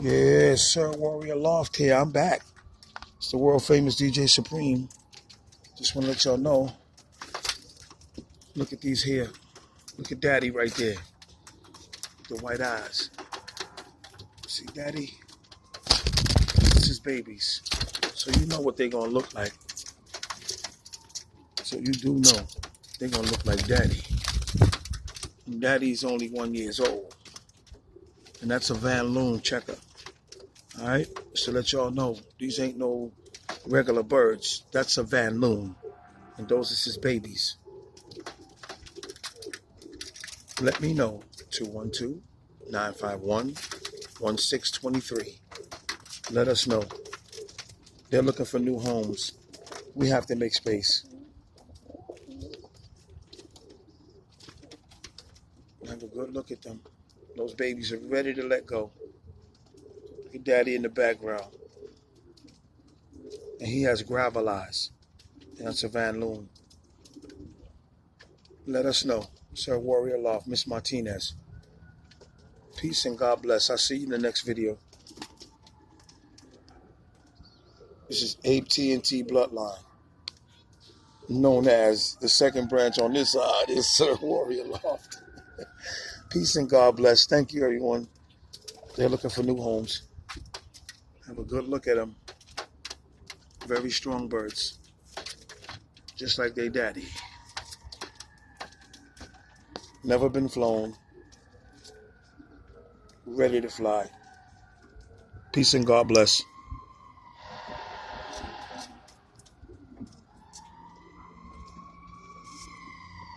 Yes, Sir Warrior Loft here. I'm back. It's the world famous DJ Supreme. Just want to let y'all know. Look at these here. Look at Daddy right there. The white eyes. See Daddy? This is his babies. So you know what they're going to look like. So you do know they're going to look like Daddy. And Daddy's only 1 year old. And that's a Van Loon checker. Alright? So let y'all know, these ain't no regular birds. That's a Van Loon. And those is his babies. Let me know. 212-951-1623. Let us know. They're looking for new homes. We have to make space. Have a good look at them. Those babies are ready to let go. Look at Daddy in the background. And he has gravel eyes. That's a Van Loon. Let us know. Sir Warrior Loft, Miss Martinez. Peace and God bless. I'll see you in the next video. This is AT&T Bloodline. Known as the second branch on this side is Sir Warrior Loft. Peace and God bless. Thank you, everyone. They're looking for new homes. Have a good look at them. Very strong birds. Just like their daddy. Never been flown. Ready to fly. Peace and God bless.